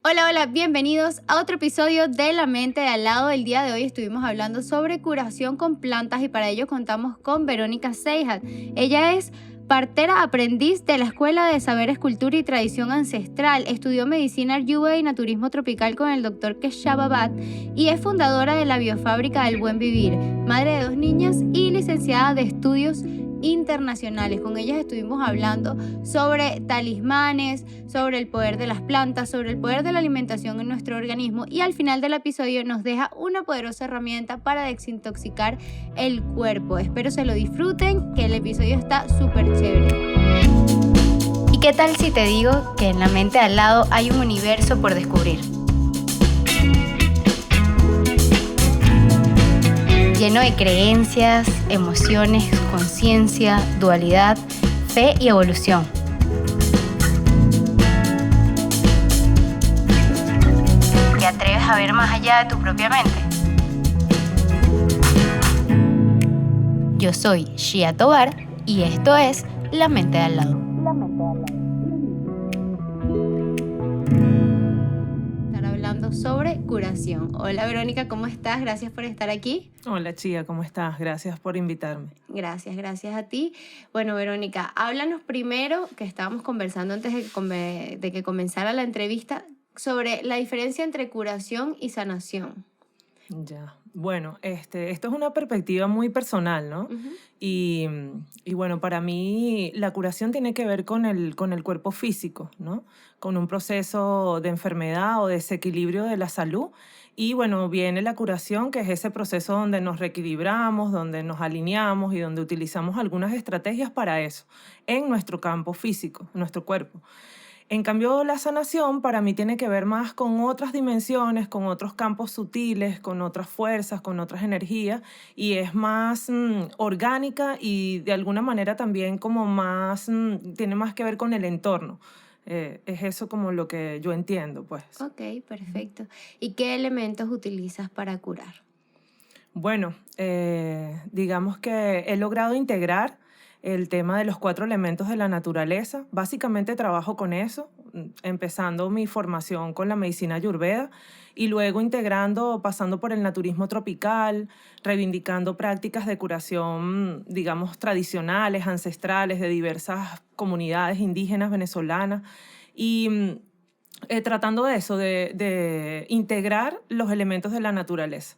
Hola, hola, bienvenidos a otro episodio de La Mente de Al Lado. El día de hoy estuvimos hablando sobre curación con plantas y para ello contamos con Verónica Seijat. Ella es partera aprendiz de la Escuela de Saberes, Cultura y Tradición Ancestral. Estudió medicina ayurveda y naturismo tropical con el doctor Keshava Bhatt y es fundadora de la Biofábrica del Buen Vivir, madre de 2 niñas y licenciada de estudios internacionales. Con ellas estuvimos hablando sobre talismanes, sobre el poder de las plantas, sobre el poder de la alimentación en nuestro organismo y al final del episodio nos deja una poderosa herramienta para desintoxicar el cuerpo. Espero se lo disfruten, que el episodio está súper chévere. ¿Y qué tal si te digo que en la mente de al lado hay un universo por descubrir? Lleno de creencias, emociones, conciencia, dualidad, fe y evolución. ¿Te atreves a ver más allá de tu propia mente? Yo soy Shia Tobar y esto es La Mente de al lado. Estar hablando sobre curación. Hola Verónica, ¿cómo estás? Gracias por estar aquí. Hola, Chía, ¿cómo estás? Gracias por invitarme. Gracias a ti. Bueno, Verónica, háblanos primero, que estábamos conversando antes de que comenzara la entrevista, sobre la diferencia entre curación y sanación. Ya. Bueno, esto es una perspectiva muy personal, ¿no? Ujú. Y bueno, para mí la curación tiene que ver con el cuerpo físico, ¿no? Con un proceso de enfermedad o desequilibrio de la salud. Y bueno, viene la curación, que es ese proceso donde nos reequilibramos, donde nos alineamos y donde utilizamos algunas estrategias para eso, en nuestro campo físico, en nuestro cuerpo. En cambio, la sanación para mí tiene que ver más con otras dimensiones, con otros campos sutiles, con otras fuerzas, con otras energías, y es más orgánica y de alguna manera también como más, tiene más que ver con el entorno. Es eso como lo que yo entiendo, pues. Ok, perfecto. ¿Y qué elementos utilizas para curar? Bueno, digamos que he logrado integrar el tema de los 4 elementos de la naturaleza. Básicamente trabajo con eso, empezando mi formación con la medicina ayurveda y luego integrando, pasando por el naturismo tropical, reivindicando prácticas de curación, digamos, tradicionales, ancestrales, de diversas comunidades indígenas venezolanas y tratando de eso, de integrar los elementos de la naturaleza.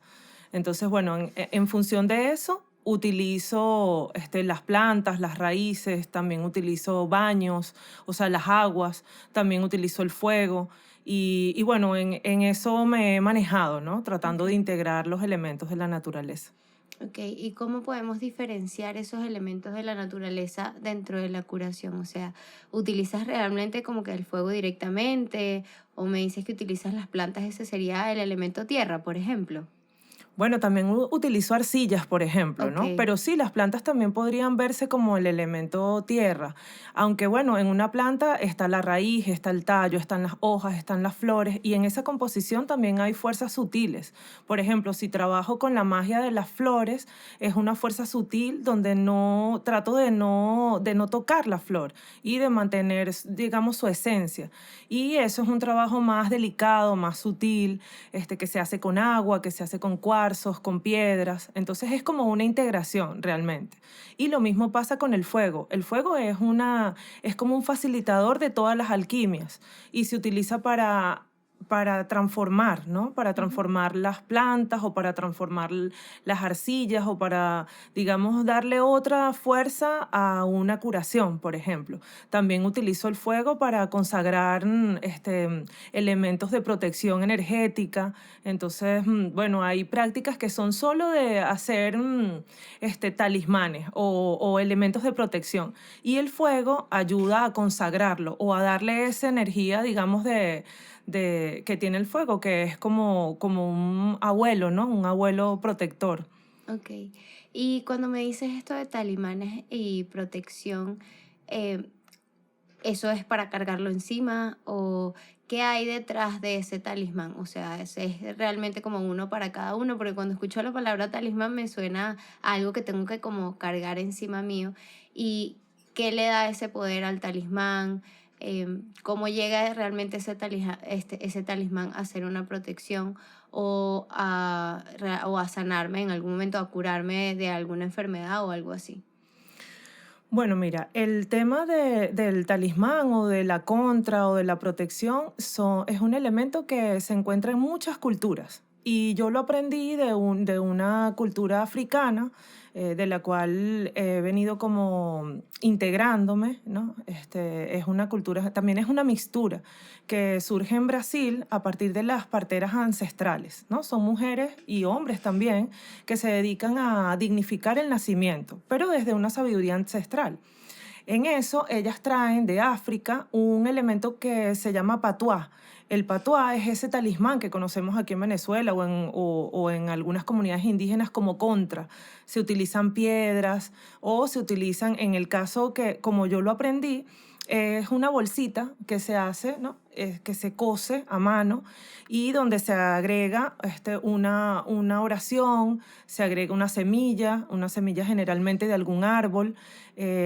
Entonces, bueno, en función de eso, utilizo las plantas, las raíces, también utilizo baños, o sea, las aguas, también utilizo el fuego. Y bueno, en eso me he manejado, ¿no? Tratando de Ok. integrar los elementos de la naturaleza. Ok, ¿y cómo podemos diferenciar esos elementos de la naturaleza dentro de la curación? O sea, ¿utilizas realmente como que el fuego directamente? ¿O me dices que utilizas las plantas? Ese sería el elemento tierra, por ejemplo. Bueno, también utilizo arcillas, por ejemplo, Ok, ¿no? Pero sí, las plantas también podrían verse como el elemento tierra. Aunque bueno, en una planta está la raíz, está el tallo, están las hojas, están las flores y en esa composición también hay fuerzas sutiles. Por ejemplo, si trabajo con la magia de las flores, es una fuerza sutil donde no trato de no tocar la flor y de mantener, digamos, su esencia. Y eso es un trabajo más delicado, más sutil, que se hace con agua, que se hace con cuarzos, con piedras. Entonces es como una integración realmente. Y lo mismo pasa con el fuego. El fuego es como un facilitador de todas las alquimias y se utiliza para transformar, ¿no? Para ujú, transformar las plantas o para transformar las arcillas o para, digamos, darle otra fuerza a una curación, por ejemplo. También utilizo el fuego para consagrar elementos de protección energética. Entonces, bueno, hay prácticas que son solo de hacer talismanes o elementos de protección. Y el fuego ayuda a consagrarlo o a darle esa energía, digamos, que tiene el fuego, que es como un abuelo, ¿no? Un abuelo protector. ok. Y cuando me dices esto de talismanes y protección, eh, ¿eso es para cargarlo encima o qué hay detrás de ese talismán? O sea, es realmente como uno para cada uno, porque cuando escucho la palabra talismán me suena a algo que tengo que como cargar encima mío. ¿Y qué le da ese poder al talismán? cómo llega realmente ese talismán a ser una protección o a sanarme en algún momento, a curarme de alguna enfermedad o algo así. Bueno, mira, el tema del talismán o de la contra o de la protección es un elemento que se encuentra en muchas culturas. Y yo lo aprendí de una cultura africana, de la cual he venido como integrándome, ¿no? Es una cultura, también es una mixtura que surge en Brasil a partir de las parteras ancestrales, ¿no? Son mujeres y hombres también que se dedican a dignificar el nacimiento, pero desde una sabiduría ancestral. En eso, ellas traen de África un elemento que se llama patuá. El patuá es ese talismán que conocemos aquí en Venezuela o en algunas comunidades indígenas como contra. Se utilizan piedras o se utilizan, en el caso que, como yo lo aprendí, es una bolsita que se hace, ¿no? Que se cose a mano y donde se agrega una oración, se agrega una semilla generalmente de algún árbol,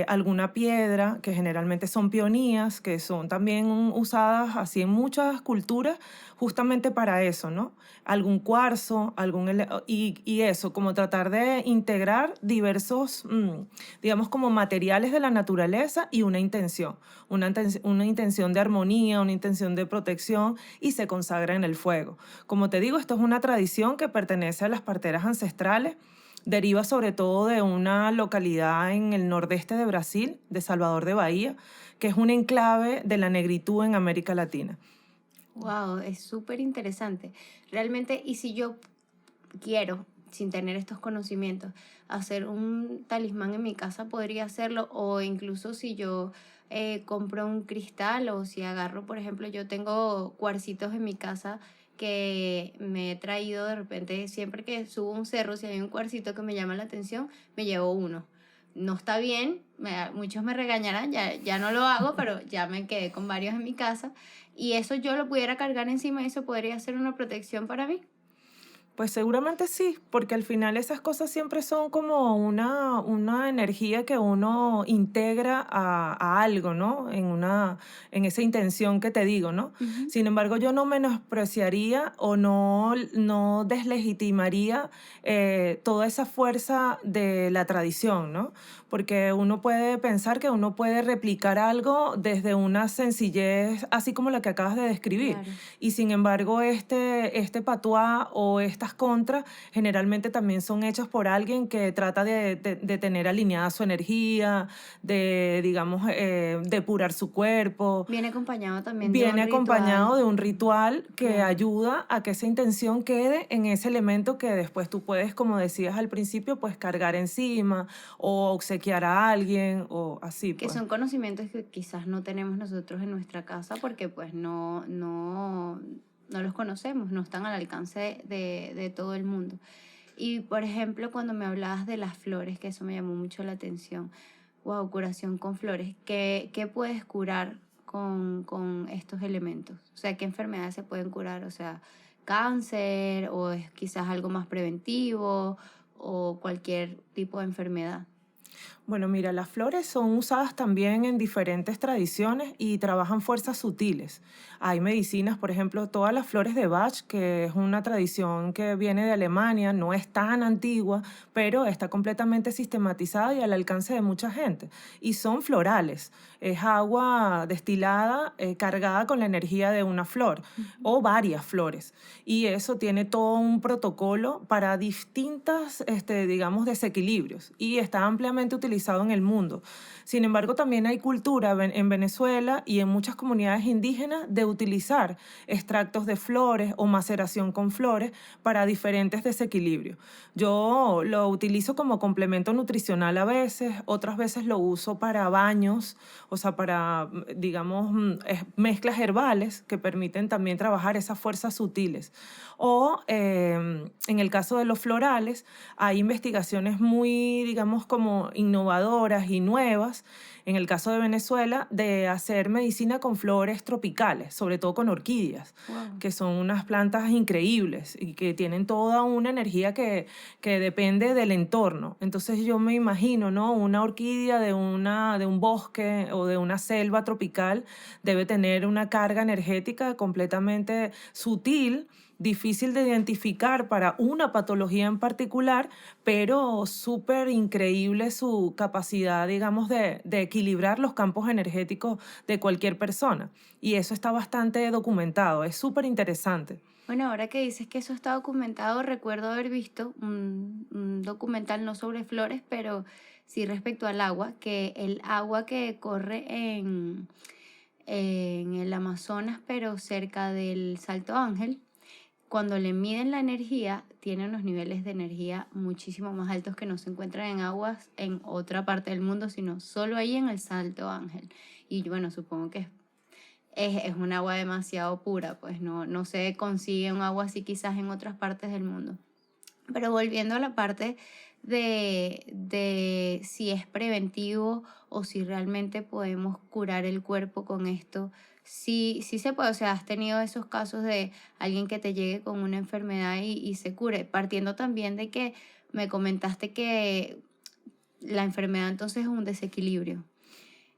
alguna piedra, que generalmente son peonías, que son también usadas así en muchas culturas justamente para eso, ¿no? Algún cuarzo, y eso, como tratar de integrar diversos, digamos, como materiales de la naturaleza y una intención de armonía, una intención de protección y se consagra en el fuego. Como te digo, esto es una tradición que pertenece a las parteras ancestrales, deriva sobre todo de una localidad en el nordeste de Brasil, de Salvador de Bahía, que es un enclave de la negritud en América Latina. Wow, es súper interesante. Realmente, y si yo quiero, sin tener estos conocimientos, hacer un talismán en mi casa, podría hacerlo, o incluso si yo compro un cristal o si agarro, por ejemplo, yo tengo cuarcitos en mi casa que me he traído de repente, siempre que subo un cerro, si hay un cuarcito que me llama la atención, me llevo uno. No está bien, muchos me regañarán, ya no lo hago, pero ya me quedé con varios en mi casa y eso yo lo pudiera cargar encima y eso podría ser una protección para mí. Pues seguramente sí, porque al final esas cosas siempre son como una energía que uno integra a algo, ¿no? En esa intención que te digo, ¿no? Ujú. Sin embargo, yo no menospreciaría o no deslegitimaría toda esa fuerza de la tradición, ¿no? Porque uno puede pensar que uno puede replicar algo desde una sencillez, así como la que acabas de describir. Claro. Y sin embargo, este patuá o estas contras generalmente también son hechas por alguien que trata de tener alineada su energía, de, digamos, depurar su cuerpo. Viene acompañado también de un Viene acompañado ritual. de un ritual que Claro. ayuda a que esa intención quede en ese elemento que después tú puedes, como decías al principio, pues cargar encima o obsequiar a alguien o así, Que pues. son conocimientos que quizás no tenemos nosotros en nuestra casa porque pues no los conocemos, no están al alcance de todo el mundo. Y por ejemplo, cuando me hablabas de las flores, que eso me llamó mucho la atención. Wow, curación con flores. ¿Qué puedes curar con estos elementos? O sea, ¿qué enfermedades se pueden curar? O sea, cáncer o es quizás algo más preventivo o cualquier tipo de enfermedad. Bueno, mira, las flores son usadas también en diferentes tradiciones y trabajan fuerzas sutiles. Hay medicinas, por ejemplo, todas las flores de Bach, que es una tradición que viene de Alemania, no es tan antigua, pero está completamente sistematizada y al alcance de mucha gente. Y son florales, es agua destilada, cargada con la energía de una flor Ujú. o varias flores. Y eso tiene todo un protocolo para distintas, digamos, desequilibrios y está ampliamente utilizado en el mundo. Sin embargo, también hay cultura en Venezuela y en muchas comunidades indígenas de utilizar extractos de flores o maceración con flores para diferentes desequilibrios. Yo lo utilizo como complemento nutricional a veces, otras veces lo uso para baños, o sea, para, digamos, mezclas herbales que permiten también trabajar esas fuerzas sutiles. O en el caso de los florales, hay investigaciones muy, digamos, como innovadoras y nuevas en el caso de Venezuela, de hacer medicina con flores tropicales, sobre todo con orquídeas, Wow. que son unas plantas increíbles y que tienen toda una energía que depende del entorno. Entonces yo me imagino, ¿no? Una orquídea de un bosque o de una selva tropical debe tener una carga energética completamente sutil, difícil de identificar para una patología en particular, pero súper increíble su capacidad, digamos, de equilibrar los campos energéticos de cualquier persona. Y eso está bastante documentado, es súper interesante. Bueno, ahora que dices que eso está documentado, recuerdo haber visto un documental no sobre flores, pero sí respecto al agua, que el agua que corre en el Amazonas, pero cerca del Salto Ángel, cuando le miden la energía, tiene unos niveles de energía muchísimo más altos que no se encuentran en aguas en otra parte del mundo, sino solo ahí en el Salto Ángel. Y bueno, supongo que es un agua demasiado pura, pues no se consigue un agua así quizás en otras partes del mundo. Pero volviendo a la parte de si es preventivo o si realmente podemos curar el cuerpo con esto, sí, sí se puede. O sea, has tenido esos casos de alguien que te llegue con una enfermedad y se cure, partiendo también de que me comentaste que la enfermedad entonces es un desequilibrio.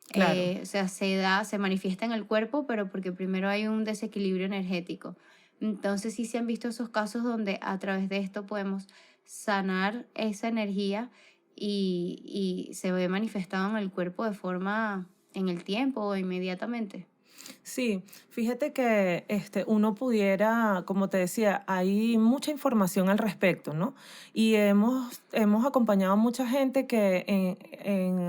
Claro. O sea, se manifiesta en el cuerpo, pero porque primero hay un desequilibrio energético. Entonces sí se han visto esos casos donde a través de esto podemos sanar esa energía y se ve manifestado en el cuerpo de forma en el tiempo o inmediatamente. Sí, fíjate que uno pudiera, como te decía, hay mucha información al respecto, ¿no? Y hemos acompañado a mucha gente que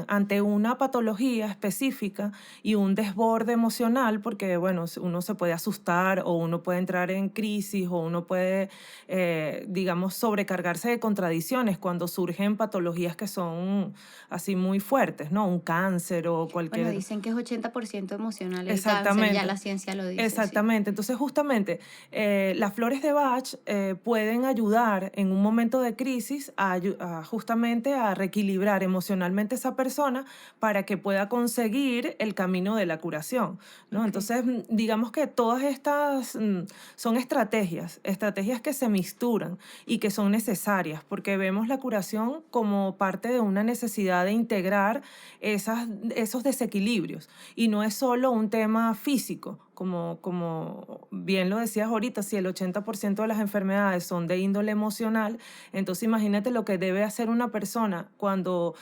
ante una patología específica y un desborde emocional, porque bueno, uno se puede asustar o uno puede entrar en crisis o uno puede, digamos, sobrecargarse de contradicciones cuando surgen patologías que son así muy fuertes, ¿no? Un cáncer o Bueno, cualquier... dicen que es 80% emocional el cáncer, ya Exactamente. la ciencia lo dice, sí. Exactamente. Entonces, justamente, las flores de Bach pueden ayudar en un momento de crisis justamente a reequilibrar emocionalmente a esa persona para que pueda conseguir el camino de la curación, ¿no? Ok. Entonces, digamos que todas estas son estrategias que se misturan y que son necesarias, porque vemos la curación como parte de una necesidad de integrar esos desequilibrios. Y no es solo un tema físico, como bien lo decías ahorita, si el 80% de las enfermedades son de índole emocional, entonces imagínate lo que debe hacer una persona cuando,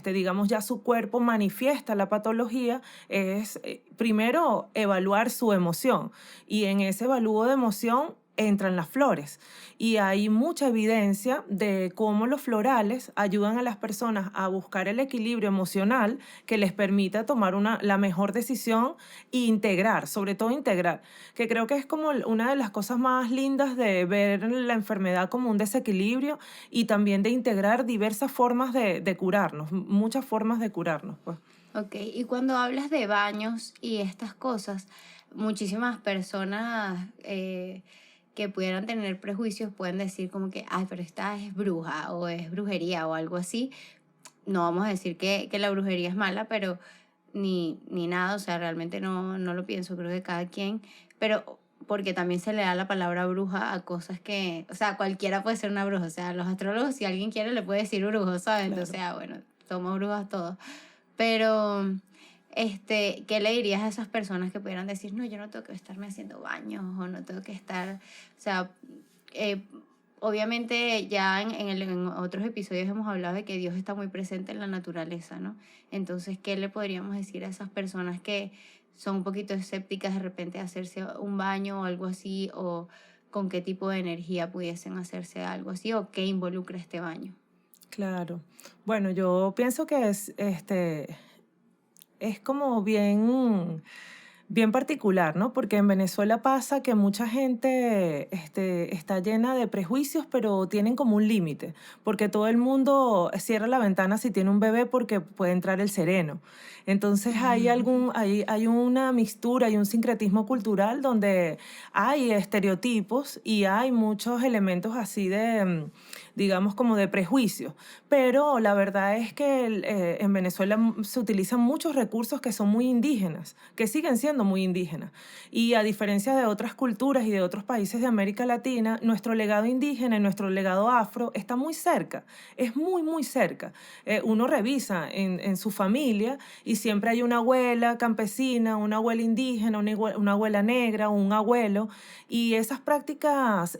digamos, ya su cuerpo manifiesta la patología, es primero evaluar su emoción. Y en ese evalúo de emoción entran las flores. Y hay mucha evidencia de cómo los florales ayudan a las personas a buscar el equilibrio emocional que les permita tomar la mejor decisión e integrar, sobre todo integrar, que creo que es como una de las cosas más lindas de ver la enfermedad como un desequilibrio y también de integrar diversas formas de curarnos, muchas formas de curarnos, pues. Ok, y cuando hablas de baños y estas cosas, muchísimas personas que pudieran tener prejuicios pueden decir como que, ay, pero esta es bruja o es brujería o algo así. No vamos a decir que la brujería es mala, pero ni nada, o sea, realmente no lo pienso, creo que cada quien, pero porque también se le da la palabra bruja a cosas que, o sea, cualquiera puede ser una bruja, o sea, los astrólogos, si alguien quiere, le puede decir brujo, ¿sabes? Claro. Entonces, bueno, somos brujas todos. Pero, ¿qué le dirías a esas personas que pudieran decir, no, yo no tengo que estarme haciendo baños o no tengo que estar, o sea, eh, obviamente ya en otros episodios hemos hablado de que Dios está muy presente en la naturaleza, ¿no? Entonces, ¿qué le podríamos decir a esas personas que son un poquito escépticas de repente de hacerse un baño o algo así, o con qué tipo de energía pudiesen hacerse algo así, o qué involucra este baño? Claro. Bueno, yo pienso que es como bien particular, ¿no? Porque en Venezuela pasa que mucha gente está llena de prejuicios, pero tienen como un límite, porque todo el mundo cierra la ventana si tiene un bebé porque puede entrar el sereno. Entonces hay una mixtura y un sincretismo cultural donde hay estereotipos y hay muchos elementos así digamos, como de prejuicios. Pero la verdad es que en Venezuela se utilizan muchos recursos que son muy indígenas, que siguen siendo muy indígenas. Y a diferencia de otras culturas y de otros países de América Latina, nuestro legado indígena y nuestro legado afro está muy cerca, es muy, muy cerca. Uno revisa en su familia y siempre hay una abuela campesina, una abuela indígena, una abuela negra, un abuelo, y esas prácticas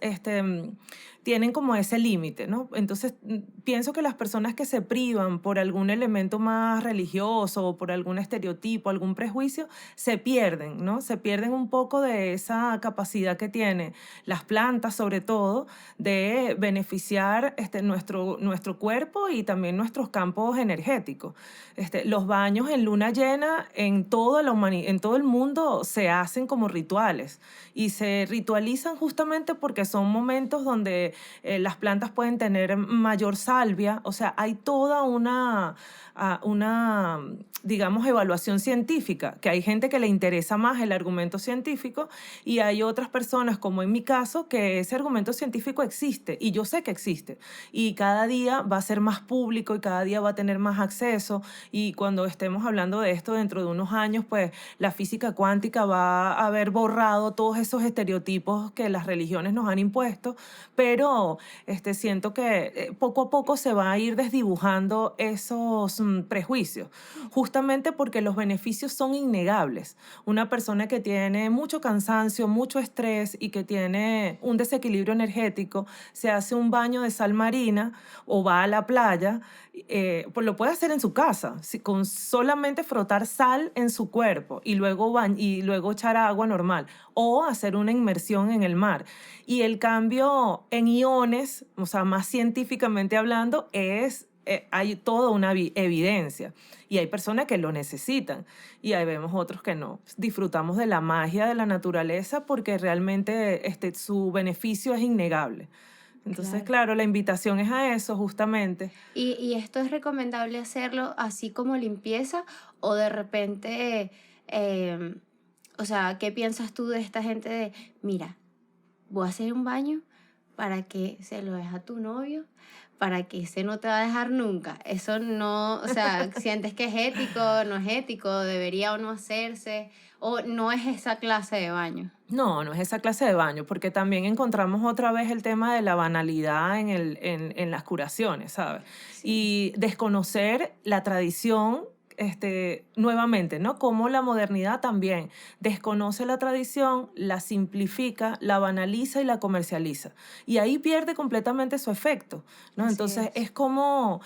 tienen como ese límite, ¿no? Entonces, pienso que las personas que se privan por algún elemento más religioso o por algún estereotipo, algún prejuicio, se pierden, ¿no? Se pierden un poco de esa capacidad que tienen las plantas, sobre todo, de beneficiar nuestro cuerpo y también nuestros campos energéticos. Los baños en luna llena en en todo el mundo se hacen como rituales y se ritualizan justamente porque son momentos donde las plantas pueden tener mayor salvia, o sea, hay toda una, digamos, evaluación científica, que hay gente que le interesa más el argumento científico y hay otras personas, como en mi caso, que ese argumento científico existe y yo sé que existe y cada día va a ser más público y cada día va a tener más acceso y cuando estemos hablando de esto dentro de unos años, pues la física cuántica va a haber borrado todos esos estereotipos que las religiones nos han impuesto, pero siento que poco a poco se va a ir desdibujando esos prejuicios, justamente porque los beneficios son innegables. Una persona que tiene mucho cansancio, mucho estrés y que tiene un desequilibrio energético, se hace un baño de sal marina o va a la playa, pues lo puede hacer en su casa, con solamente frotar sal en su cuerpo y luego echar agua normal o hacer una inmersión en el mar. Y el cambio en iones, o sea, más científicamente hablando, hay toda una evidencia y hay personas que lo necesitan y ahí vemos otros que no. Disfrutamos de la magia de la naturaleza porque realmente su beneficio es innegable. Entonces, claro, la invitación es a eso justamente. ¿Y esto es recomendable hacerlo así como limpieza o de repente, o sea, qué piensas tú de esta gente de, mira, voy a hacer un baño para que se lo deje a tu novio, para que ese no te va a dejar nunca? Eso no, o sea, ¿sientes que es ético, no es ético, debería o no hacerse, o no es esa clase de baño? No, no es esa clase de baño, porque también encontramos otra vez el tema de la banalidad en las curaciones, ¿sabes? Sí. Y desconocer la tradición, nuevamente, ¿no? Como la modernidad también desconoce la tradición, la simplifica, la banaliza y la comercializa. Y ahí pierde completamente su efecto, ¿no? Así Entonces es. es como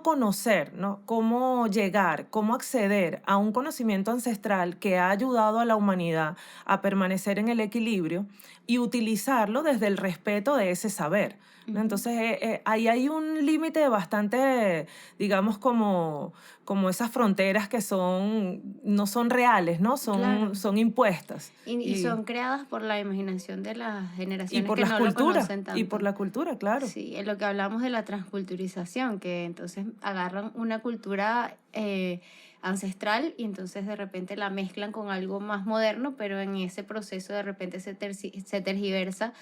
conocer, ¿no? Cómo llegar, cómo acceder a un conocimiento ancestral que ha ayudado a la humanidad a permanecer en el equilibrio y utilizarlo desde el respeto de ese saber, ¿no? Ujú. Entonces, ahí hay un límite bastante, digamos, como esas fronteras que no son reales, ¿no? Claro. Son impuestas. Y son creadas por la imaginación de las Y generaciones por que las no lo culturas, conocen y por tanto. la cultura, claro. Sí, en lo que hablamos de la transculturización, que entonces agarran una cultura ancestral y entonces de repente la mezclan con algo más moderno, pero en ese proceso de repente se tergiversa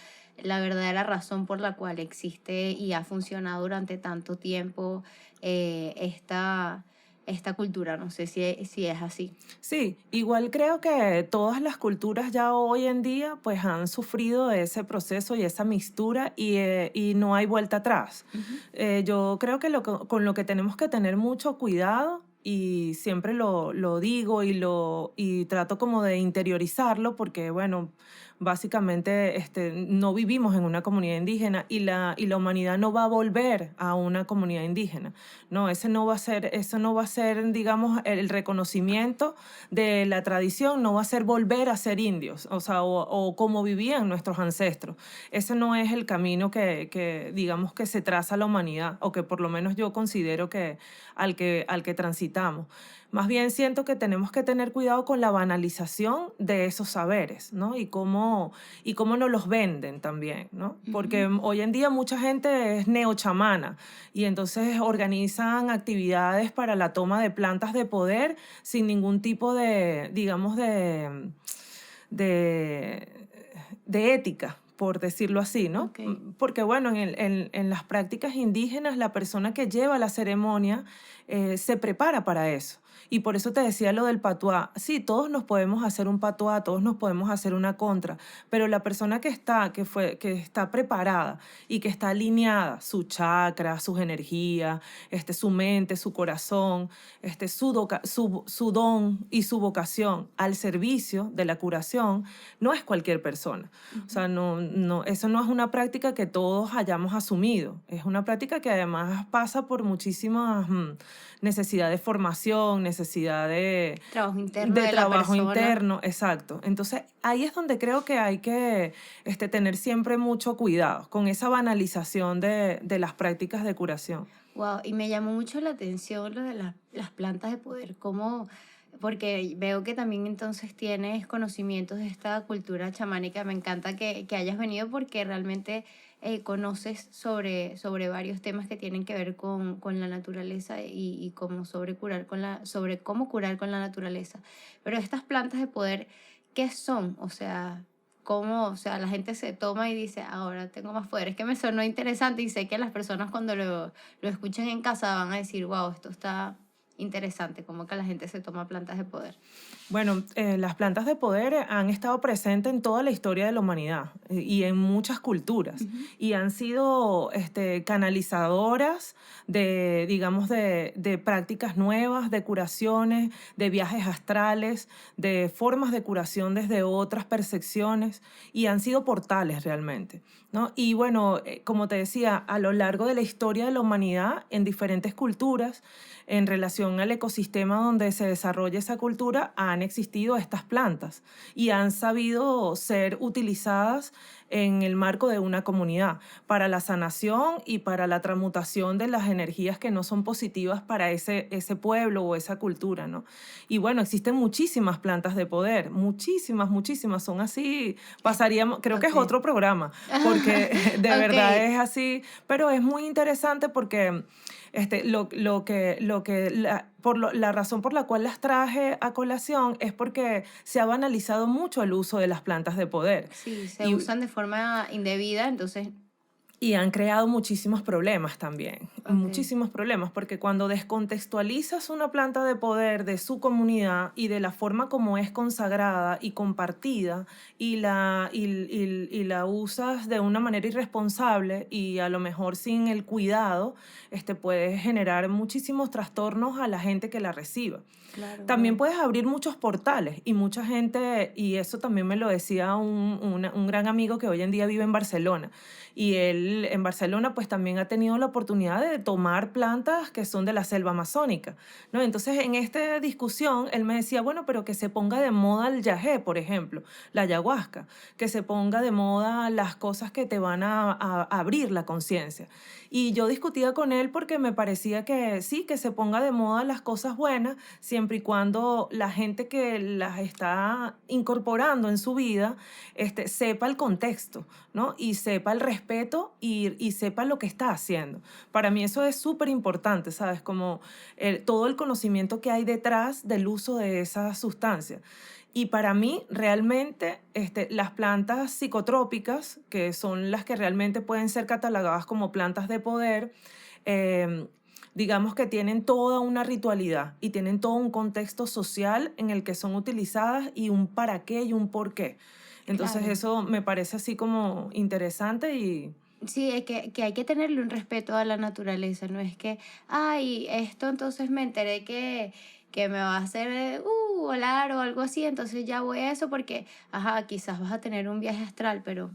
la verdadera razón por la cual existe y ha funcionado durante tanto tiempo esta cultura. No sé si es así. Sí, igual creo que todas las culturas ya hoy en día pues han sufrido de ese proceso y esa mixtura y no hay vuelta atrás. Ujú. Yo creo que con lo que tenemos que tener mucho cuidado y siempre lo digo y trato como de interiorizarlo porque bueno, básicamente no vivimos en una comunidad indígena y la humanidad no va a volver a una comunidad indígena. No, eso no va a ser, digamos, el reconocimiento de la tradición, no va a ser volver a ser indios, o sea, o como vivían nuestros ancestros. Ese no es el camino digamos, que se traza la humanidad, o que por lo menos yo considero que al que transitamos. Más bien siento que tenemos que tener cuidado con la banalización de esos saberes, ¿no? Y cómo nos los venden también, ¿no? Porque Ujú. hoy en día mucha gente es neochamana y entonces organizan actividades para la toma de plantas de poder sin ningún tipo de, digamos, de ética, por decirlo así, ¿no? Ok. Porque bueno, en las prácticas indígenas la persona que lleva la ceremonia se prepara para eso. Y por eso te decía lo del patuá. Sí, todos nos podemos hacer un patuá, todos nos podemos hacer una contra, pero la persona que está preparada y que está alineada, su chakra, sus energías, su mente, su corazón, su don y su vocación al servicio de la curación, no es cualquier persona. O Ujú. sea, eso no es una práctica que todos hayamos asumido. Es una práctica que además pasa por muchísimas necesidad de formación, necesidad Trabajo interno de de la trabajo persona. interno, exacto. Entonces, ahí es donde creo que hay que tener siempre mucho cuidado con esa banalización de las prácticas de curación. Wow, y me llamó mucho la atención lo de las plantas de poder, cómo, porque veo que también entonces tienes conocimientos de esta cultura chamánica. Me encanta que hayas venido porque realmente conoces sobre varios temas que tienen que ver con la naturaleza y cómo sobre cómo curar con la naturaleza. Pero estas plantas de poder, ¿qué son? O sea, cómo, o sea, la gente se toma y dice, ahora tengo más poder. Es que me sonó interesante y sé que las personas cuando lo escuchen en casa van a decir, wow, esto está interesante, como que la gente se toma plantas de poder. Bueno, las plantas de poder han estado presentes en toda la historia de la humanidad y en muchas culturas Ujú. y han sido canalizadoras digamos, de prácticas nuevas, de curaciones, de viajes astrales, de formas de curación desde otras percepciones y han sido portales realmente, ¿no? Y bueno, como te decía, a lo largo de la historia de la humanidad, en diferentes culturas, en relación al ecosistema donde se desarrolla esa cultura, han existido estas plantas y han sabido ser utilizadas en el marco de una comunidad para la sanación y para la transmutación de las energías que no son positivas para ese pueblo o esa cultura, ¿no? Y bueno, existen muchísimas plantas de poder, muchísimas, muchísimas, son así, pasaríamos, creo que es Ok. otro programa, porque de Ok, verdad es así, pero es muy interesante porque la razón por la cual las traje a colación es porque se ha banalizado mucho el uso de las plantas de poder. sí, se Y usan de forma indebida, entonces, y han creado muchísimos problemas también, ok, muchísimos problemas, porque cuando descontextualizas una planta de poder de su comunidad y de la forma como es consagrada y compartida y la usas de una manera irresponsable y a lo mejor sin el cuidado, puedes generar muchísimos trastornos a la gente que la reciba. claro, También wow. puedes abrir muchos portales y mucha gente, y eso también me lo decía un gran amigo que hoy en día vive en Barcelona. Y él en Barcelona pues también ha tenido la oportunidad de tomar plantas que son de la selva amazónica, ¿no? Entonces en esta discusión él me decía, bueno, pero que se ponga de moda el yagé, por ejemplo, la ayahuasca, que se ponga de moda las cosas que te van a abrir la conciencia. Y yo discutía con él porque me parecía que sí, que se ponga de moda las cosas buenas, siempre y cuando la gente que las está incorporando en su vida sepa el contexto, ¿no? Y sepa el respeto y sepa lo que está haciendo. Para mí eso es súper importante, ¿sabes? Como todo el conocimiento que hay detrás del uso de esas sustancias. Y para mí, realmente, las plantas psicotrópicas, que son las que realmente pueden ser catalogadas como plantas de poder, eh, digamos que tienen toda una ritualidad y tienen todo un contexto social en el que son utilizadas y un para qué y un por qué. Entonces Claro. eso me parece así como interesante y Sí, es que hay que tenerle un respeto a la naturaleza, no es que, ay, esto entonces me enteré que me va a hacer volar o algo así, entonces ya voy a eso porque, ajá, quizás vas a tener un viaje astral, pero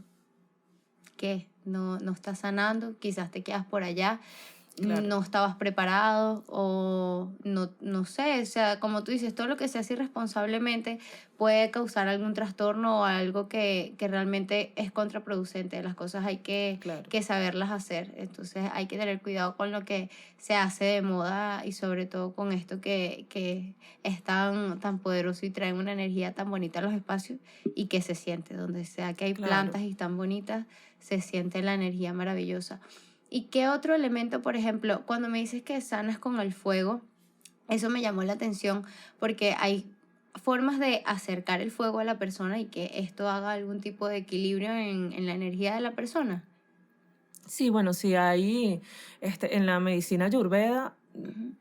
¿qué? No, no estás sanando, quizás te quedas por allá, claro, no estabas preparado o no, no sé, o sea, como tú dices, todo lo que se hace irresponsablemente puede causar algún trastorno o algo que realmente es contraproducente. Las cosas hay claro, que saberlas hacer, entonces hay que tener cuidado con lo que se hace de moda y sobre todo con esto que es tan poderoso y trae una energía tan bonita a los espacios y que se siente, donde sea que hay claro. plantas y están bonitas, se siente la energía maravillosa. ¿Y qué otro elemento, por ejemplo, cuando me dices que sanas con el fuego, eso me llamó la atención porque formas de acercar el fuego a la persona y que esto haga algún tipo de equilibrio en la energía de la persona. Sí, bueno, sí hay en la medicina ayurveda, Ujú.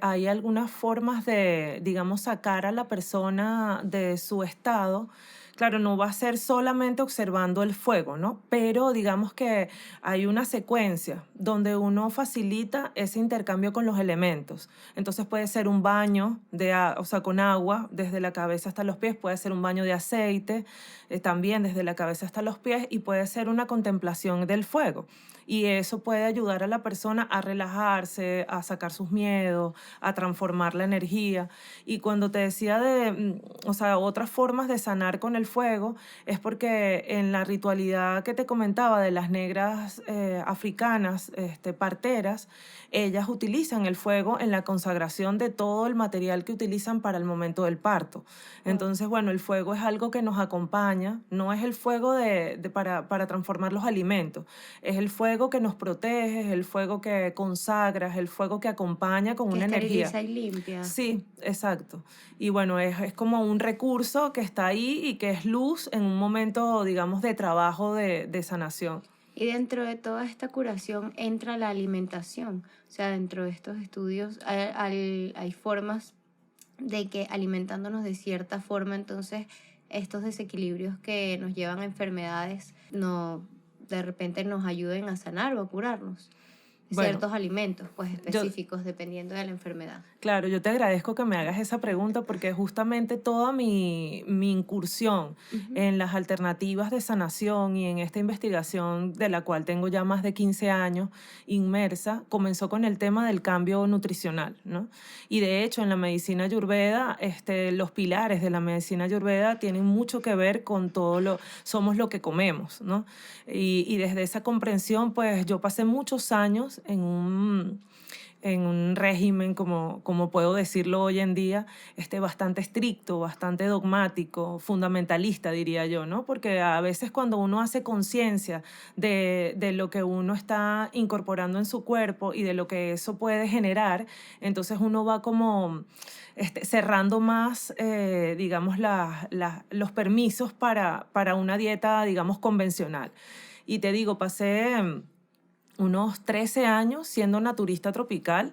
hay algunas formas de, digamos, sacar a la persona de su estado. Claro, no va a ser solamente observando el fuego, ¿no? Pero digamos que hay una secuencia donde uno facilita ese intercambio con los elementos. Entonces puede ser un baño o sea, con agua desde la cabeza hasta los pies, puede ser un baño de aceite, también desde la cabeza hasta los pies, y puede ser una contemplación del fuego. Y eso puede ayudar a la persona a relajarse, a sacar sus miedos, a transformar la energía. Y cuando te decía o sea, otras formas de sanar con el fuego, es porque en la ritualidad que te comentaba de las negras africanas, parteras, ellas utilizan el fuego en la consagración de todo el material que utilizan para el momento del parto. Wow. Entonces, bueno, el fuego es algo que nos acompaña, no es el fuego para transformar los alimentos, es el fuego que nos protege, es el fuego que consagra, es el fuego que acompaña con Que una energía. esteriliza y limpia. Sí, exacto. Y bueno, es como un recurso que está ahí y que es luz en un momento, digamos, de trabajo de sanación. Y dentro de toda esta curación entra la alimentación. O sea, dentro de estos estudios hay formas de que alimentándonos de cierta forma, entonces estos desequilibrios que nos llevan a enfermedades no de repente nos ayuden a sanar o a curarnos. Bueno, Ciertos alimentos, pues yo, específicos, dependiendo de la enfermedad. claro, yo te agradezco que me hagas esa pregunta porque justamente toda mi incursión Ujú. en las alternativas de sanación y en esta investigación de la cual tengo ya más de 15 años inmersa, comenzó con el tema del cambio nutricional, ¿no? Y de hecho en la medicina ayurveda, los pilares de la medicina ayurveda tienen mucho que ver con somos lo que comemos, ¿no? Y desde esa comprensión, pues yo pasé muchos años en un régimen, como puedo decirlo hoy en día, bastante estricto, bastante dogmático, fundamentalista, diría yo, ¿no? Porque a veces cuando uno hace conciencia de lo que uno está incorporando en su cuerpo y de lo que eso puede generar, entonces uno va como cerrando más, digamos, los permisos para una dieta, digamos, convencional. Y te digo, pasé unos 13 años siendo naturista tropical,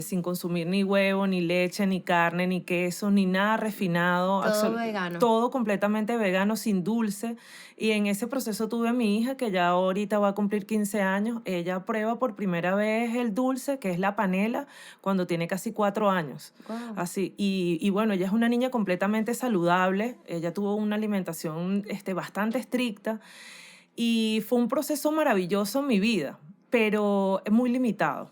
sin consumir ni huevo, ni leche, ni carne, ni queso, ni nada refinado, Todo vegano. todo completamente vegano, sin dulce. Y en ese proceso tuve a mi hija, que ya ahorita va a cumplir 15 años. Ella prueba por primera vez el dulce, que es la panela, cuando tiene casi 4 años. Wow. Así, y bueno, ella es una niña completamente saludable. Ella tuvo una alimentación bastante estricta. Y fue un proceso maravilloso en mi vida, pero muy limitado.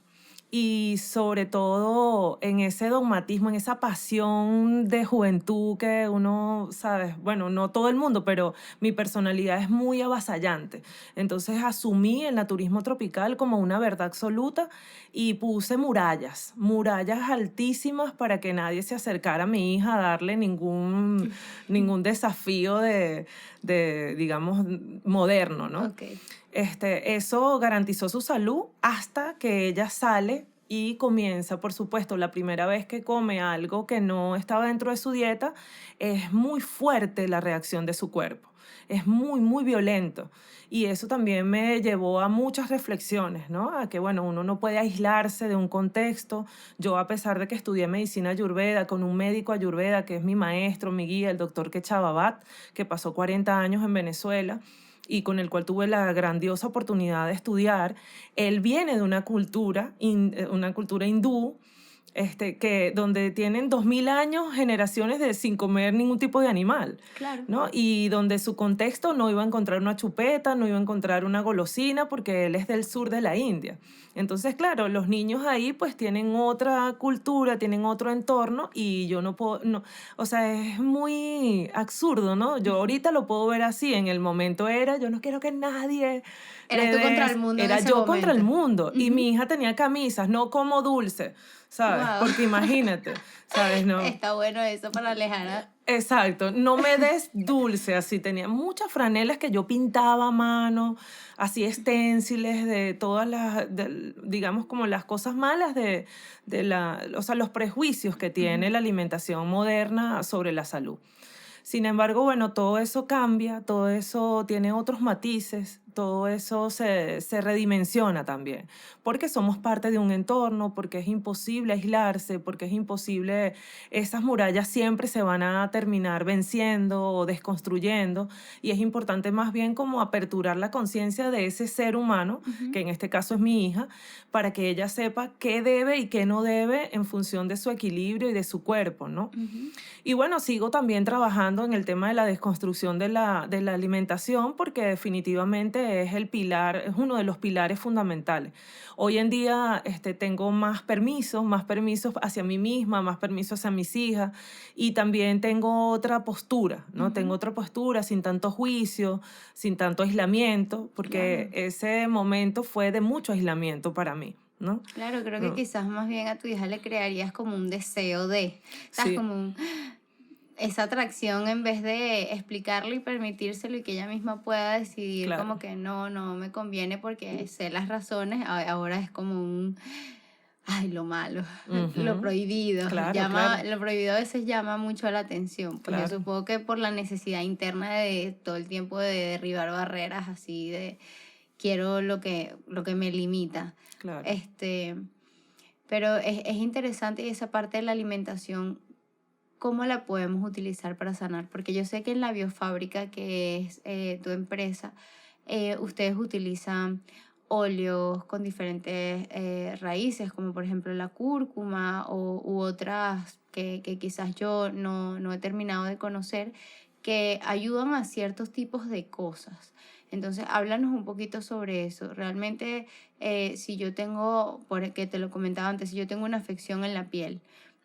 Y sobre todo en ese dogmatismo, en esa pasión de juventud que uno, sabes, bueno, no todo el mundo, pero mi personalidad es muy avasallante. Entonces asumí el naturismo tropical como una verdad absoluta y puse murallas, murallas altísimas para que nadie se acercara a mi hija a darle ningún desafío digamos, moderno, ¿no? Ok. Eso garantizó su salud hasta que ella sale y comienza, por supuesto, la primera vez que come algo que no estaba dentro de su dieta, es muy fuerte la reacción de su cuerpo, es muy, muy violento. Y eso también me llevó a muchas reflexiones, ¿no? A que, bueno, uno no puede aislarse de un contexto. Yo, a pesar de que estudié medicina ayurveda con un médico ayurveda, que es mi maestro, mi guía, el doctor Kecha Babat, que pasó 40 años en Venezuela, y con el cual tuve la grandiosa oportunidad de estudiar, él viene de una cultura hindú, donde tienen 2000 años, generaciones sin comer ningún tipo de animal, Claro. ¿no? Y donde su contexto no iba a encontrar una chupeta, no iba a encontrar una golosina, porque él es del sur de la India. Entonces, claro, los niños ahí pues tienen otra cultura, tienen otro entorno y yo no puedo, no, o sea, es muy absurdo, ¿no? Yo ahorita lo puedo ver así, en el momento yo no quiero que nadie Eras tú contra el mundo en era ese yo contra el momento. mundo. Y Ujú. mi hija tenía camisas, no como dulce, ¿sabes? Wow. Porque imagínate, ¿sabes? No. Está bueno eso para alejar Exacto, no me des dulce, así tenía muchas franelas que yo pintaba a mano, así esténciles de todas digamos como las cosas malas o sea, los prejuicios que tiene Ujú. la alimentación moderna sobre la salud. Sin embargo, bueno, todo eso cambia, todo eso tiene otros matices, todo eso se redimensiona también, porque somos parte de un entorno, porque es imposible aislarse, porque es imposible, esas murallas siempre se van a terminar venciendo o desconstruyendo, y es importante más bien como aperturar la conciencia de ese ser humano, Ujú. que en este caso es mi hija, para que ella sepa qué debe y qué no debe en función de su equilibrio y de su cuerpo, ¿no? Ujú. Y bueno, sigo también trabajando en el tema de la desconstrucción de la alimentación porque definitivamente es el pilar, es uno de los pilares fundamentales. Hoy en día tengo más permisos hacia mí misma, más permisos hacia mis hijas y también tengo otra postura, ¿no? Tengo Ujú. otra postura sin tanto juicio, sin tanto aislamiento, porque Claro. ese momento fue de mucho aislamiento para mí, ¿no? Claro, creo que No, quizás más bien a tu hija le crearías como un deseo de, ¿sabes? sí, Como esa atracción en vez de explicarlo y permitírselo y que ella misma pueda decidir claro. como que no, no me conviene porque sé las razones, ahora es como un, ay, lo malo, lo Ujú. prohibido, Claro, claro, lo prohibido a veces llama mucho la atención, pues yo claro. supongo que por la necesidad interna de todo el tiempo de derribar barreras así de quiero lo que me limita. Claro. Este, pero es interesante y esa parte de la alimentación, ¿cómo la podemos utilizar para sanar? Porque yo sé que en la biofábrica, que es tu empresa, ustedes utilizan óleos con diferentes raíces, como por ejemplo la cúrcuma u otras que quizás yo no he terminado de conocer, que ayudan a ciertos tipos de cosas. Entonces, háblanos un poquito sobre eso. Realmente, si yo tengo, porque te lo comentaba antes, si yo tengo una afección en la piel,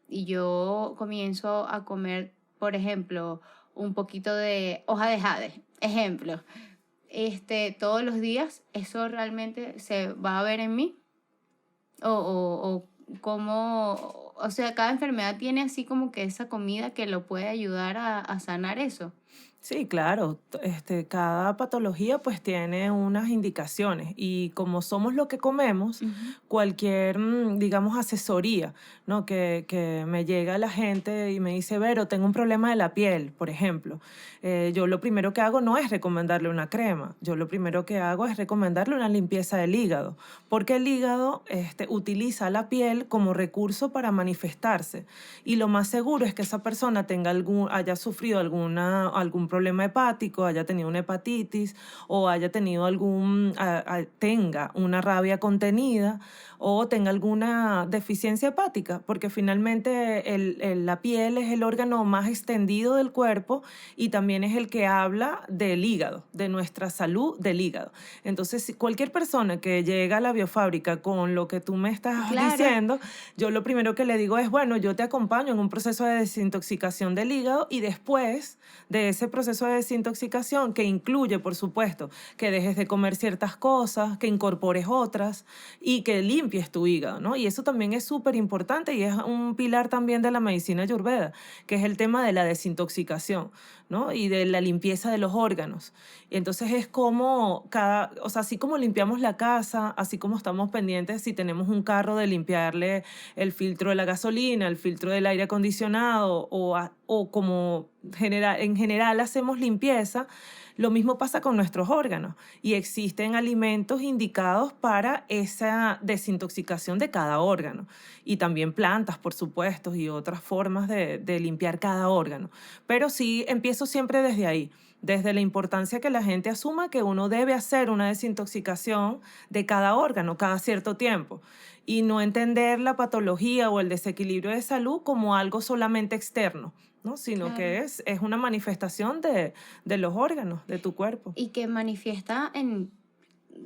y yo comienzo a comer, por ejemplo, un poquito de hoja de jade, ejemplo, todos los días, ¿eso realmente se va a ver en mí? O cómo, o sea, cada enfermedad tiene así como que esa comida que lo puede ayudar a sanar eso. Sí, claro. Cada patología pues tiene unas indicaciones y como somos lo que comemos, Ujú. cualquier, digamos, asesoría, ¿no? Que me llega la gente y me dice, Vero, tengo un problema de la piel, por ejemplo. Yo lo primero que hago no es recomendarle una crema, yo lo primero que hago es recomendarle una limpieza del hígado, porque el hígado utiliza la piel como recurso para manifestarse y lo más seguro es que esa persona haya sufrido algún problema hepático, haya tenido una hepatitis o haya tenido tenga una rabia contenida o tenga alguna deficiencia hepática, porque finalmente la piel es el órgano más extendido del cuerpo y también es el que habla del hígado, de nuestra salud del hígado. Entonces, si cualquier persona que llega a la biofábrica con lo que tú me estás Claro. diciendo, yo lo primero que le digo es, bueno, yo te acompaño en un proceso de desintoxicación del hígado y después de ese proceso de desintoxicación, que incluye, por supuesto, que dejes de comer ciertas cosas, que incorpores otras y que limpies tu hígado, ¿no? Y eso también es súper importante y es un pilar también de la medicina ayurveda, que es el tema de la desintoxicación, ¿no? Y de la limpieza de los órganos. Y entonces es como o sea, así como limpiamos la casa, así como estamos pendientes si tenemos un carro de limpiarle el filtro de la gasolina, el filtro del aire acondicionado o como en general hacemos limpieza, lo mismo pasa con nuestros órganos y existen alimentos indicados para esa desintoxicación de cada órgano y también plantas, por supuesto, y otras formas de limpiar cada órgano. Pero sí, empiezo siempre desde ahí, desde la importancia que la gente asuma que uno debe hacer una desintoxicación de cada órgano cada cierto tiempo y no entender la patología o el desequilibrio de salud como algo solamente externo, ¿no? Sino Claro. que es una manifestación de los órganos de tu cuerpo. Y que manifiesta en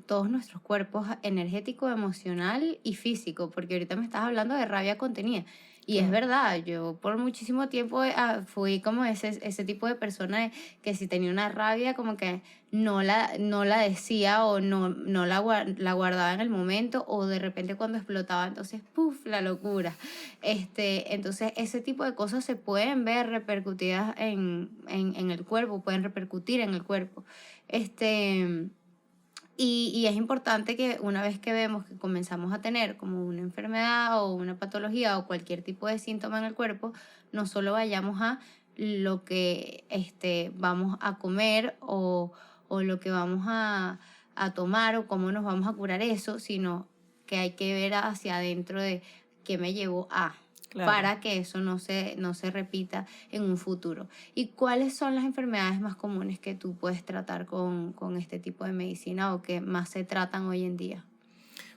todos nuestros cuerpos energético, emocional y físico, porque ahorita me estás hablando de rabia contenida. Y es verdad, yo por muchísimo tiempo fui como ese tipo de persona que si tenía una rabia como que no la decía o no la guardaba en el momento o de repente cuando explotaba, entonces, ¡puf!, la locura. Entonces, ese tipo de cosas se pueden ver repercutidas en el cuerpo, pueden repercutir en el cuerpo. Este, y es importante que una vez que vemos que comenzamos a tener como una enfermedad o una patología o cualquier tipo de síntoma en el cuerpo, no solo vayamos a lo que vamos a comer o lo que vamos a tomar o cómo nos vamos a curar eso, sino que hay que ver hacia adentro de qué me llevó a, Claro. para que eso no se repita en un futuro. ¿Y cuáles son las enfermedades más comunes que tú puedes tratar con este tipo de medicina o que más se tratan hoy en día?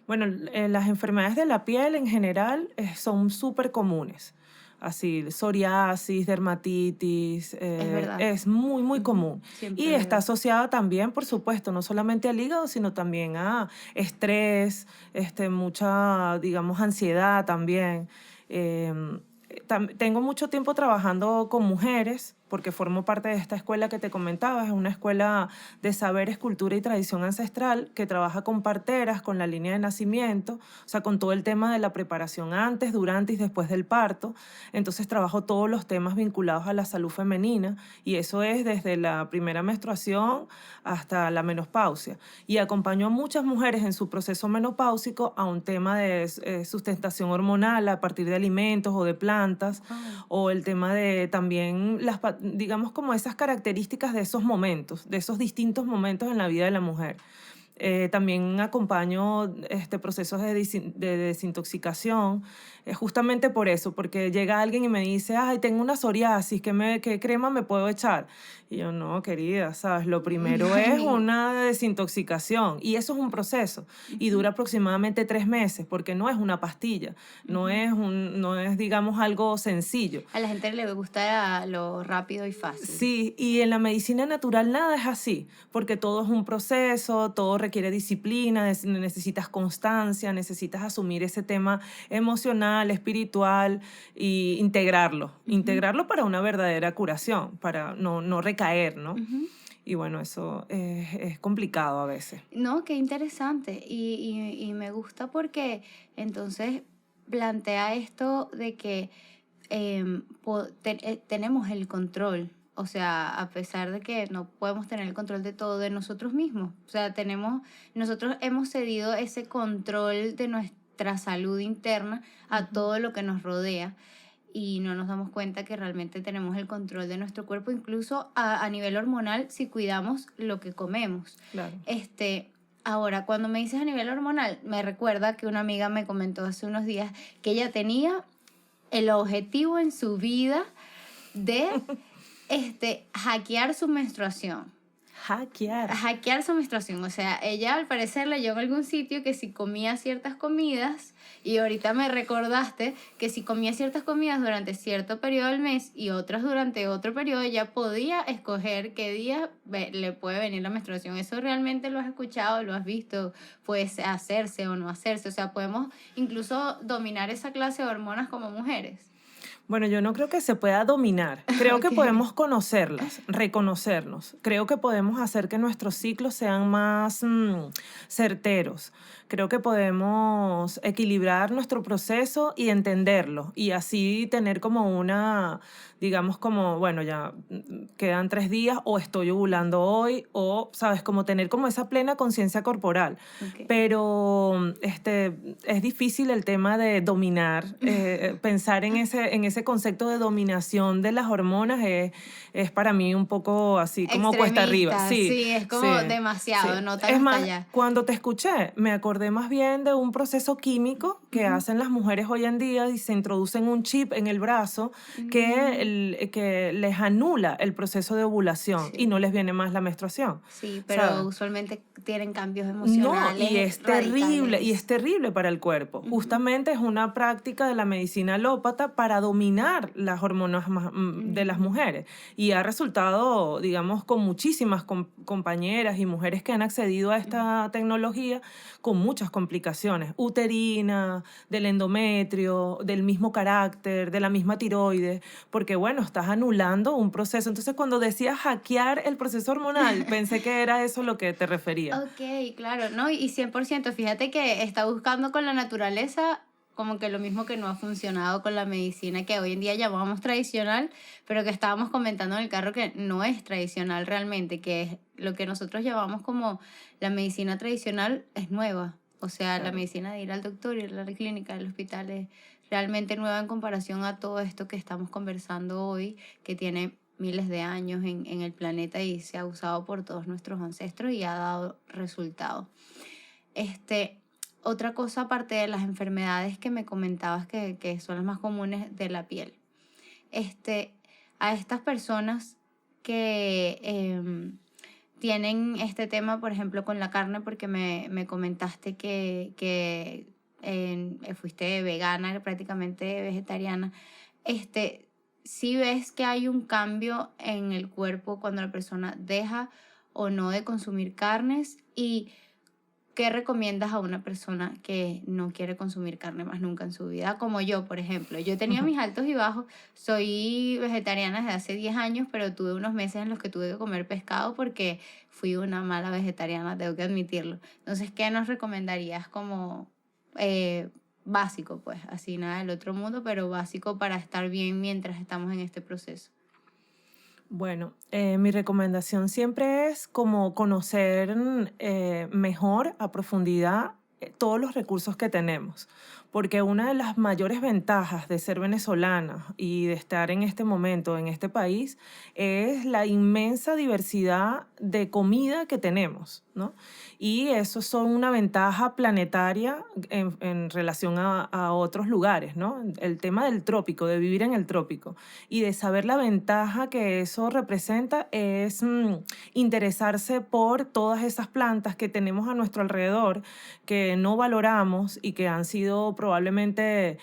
Bueno, las enfermedades de la piel en general son súper comunes. Así, psoriasis, dermatitis, Es verdad. es muy, muy Ujú. común. Y Siempre está veo. asociada también, por supuesto, no solamente al hígado, sino también a estrés, mucha, digamos, ansiedad también. Em, Tengo mucho tiempo trabajando con mujeres, porque formo parte de esta escuela que te comentaba. Es una escuela de saberes, cultura y tradición ancestral que trabaja con parteras, con la línea de nacimiento, o sea, con todo el tema de la preparación antes, durante y después del parto. Entonces trabajo todos los temas vinculados a la salud femenina y eso es desde la primera menstruación hasta la menopausia. Y acompaño a muchas mujeres en su proceso menopáusico a un tema de sustentación hormonal a partir de alimentos o de plantas, Wow. o el tema de también digamos como esas características de esos momentos, de esos distintos momentos en la vida de la mujer. También acompaño procesos de desintoxicación, justamente por eso, porque llega alguien y me dice, ay, tengo una psoriasis, ¿qué crema me puedo echar? Y yo, no, querida, ¿sabes? Lo primero es una desintoxicación y eso es un proceso y Ujú, dura aproximadamente 3 meses, porque no es una pastilla, ujú. no es, digamos, algo sencillo. A la gente le gusta lo rápido y fácil. Sí, y en la medicina natural nada es así, porque todo es un proceso, todo requiere disciplina, necesitas constancia, necesitas asumir ese tema emocional, espiritual y Ujú, integrarlo para una verdadera curación, para no recaer, ¿no? ujú. Y bueno, eso es complicado a veces. No, qué interesante. Y me gusta porque entonces plantea esto de que tenemos el control. O sea, a pesar de que no podemos tener el control de todo de nosotros mismos. O sea, nosotros hemos cedido ese control de nuestra salud interna a Ujú. todo lo que nos rodea y no nos damos cuenta que realmente tenemos el control de nuestro cuerpo, incluso a nivel hormonal, si cuidamos lo que comemos. Claro. Ahora, cuando me dices a nivel hormonal, me recuerda que una amiga me comentó hace unos días que ella tenía el objetivo en su vida de hackear su menstruación. Hackear. Hackear su menstruación. O sea, ella al parecer leyó en algún sitio que si comía ciertas comidas, y ahorita me recordaste que si comía ciertas comidas durante cierto periodo del mes y otras durante otro periodo, ella podía escoger qué día le puede venir la menstruación. ¿Eso realmente lo has escuchado, lo has visto? Puede hacerse o no hacerse. O sea, podemos incluso dominar esa clase de hormonas como mujeres. Bueno, yo no creo que se pueda dominar. Creo que Ok. podemos conocerlas, reconocernos. Creo que podemos hacer que nuestros ciclos sean más certeros. Creo que podemos equilibrar nuestro proceso y entenderlo y así tener como digamos como, bueno, ya quedan 3 días o estoy ovulando hoy o, sabes, como tener como esa plena conciencia corporal. Ok. Pero es difícil el tema de dominar, pensar en ese concepto de dominación de las hormonas es para mí un poco así como cuesta arriba. Extremista, Sí, sí, es sí, como demasiado, sí. no tan Es hasta más, allá. cuando te escuché, me acordé más bien de un proceso químico que Ujú. hacen las mujeres hoy en día y se introducen un chip en el brazo Mm, que les anula el proceso de ovulación y no sí, les viene más la menstruación, sí, pero ¿sabes? usualmente tienen cambios No, emocionales y es radicales. terrible para el cuerpo. Ujú, Justamente es una práctica de la medicina alópata para dominar las hormonas de las ujú, mujeres. Y ha resultado, digamos, con muchísimas compañeras y mujeres que han accedido a ujú. esta tecnología con muchas complicaciones, uterina, mama, del endometrio, del mismo carácter, de la misma tiroides, porque bueno, estás anulando un proceso. Entonces, cuando decías hackear el proceso hormonal, pensé que era eso lo que te refería. Ok, claro, ¿no? Y 100%, fíjate que está buscando con la naturaleza como que lo mismo que no ha funcionado con la medicina que hoy en día llamamos tradicional, pero que estábamos comentando en el carro que no es tradicional realmente, que es lo que nosotros llamamos como la medicina tradicional es nueva. O sea, la Claro. medicina de ir al doctor, ir a la clínica, al hospital es realmente nueva en comparación a todo esto que estamos conversando hoy, que tiene miles de años en el planeta y se ha usado por todos nuestros ancestros y ha dado resultados. Este, otra cosa aparte de las enfermedades que me comentabas que son las más comunes de la piel. Este, a estas personas que tienen este tema, por ejemplo, con la carne, porque me comentaste que fuiste vegana, prácticamente vegetariana, si ves que hay un cambio en el cuerpo cuando la persona deja o no de consumir carnes y ¿qué recomiendas a una persona que no quiere consumir carne más nunca en su vida? Como yo, por ejemplo. Yo he tenido mis altos y bajos. Soy vegetariana desde hace 10 años, pero tuve unos meses en los que tuve que comer pescado porque fui una mala vegetariana, tengo que admitirlo. Entonces, ¿qué nos recomendarías como básico, pues? Así nada del otro mundo, pero básico para estar bien mientras estamos en este proceso. Bueno, mi recomendación siempre es como conocer mejor, a profundidad, todos los recursos que tenemos, porque una de las mayores ventajas de ser venezolana y de estar en este momento en este país es la inmensa diversidad de comida que tenemos, ¿no? Y eso son una ventaja planetaria en relación a otros lugares, ¿no? El tema del trópico, de vivir en el trópico y de saber la ventaja que eso representa es interesarse por todas esas plantas que tenemos a nuestro alrededor, que no valoramos y que han sido probablemente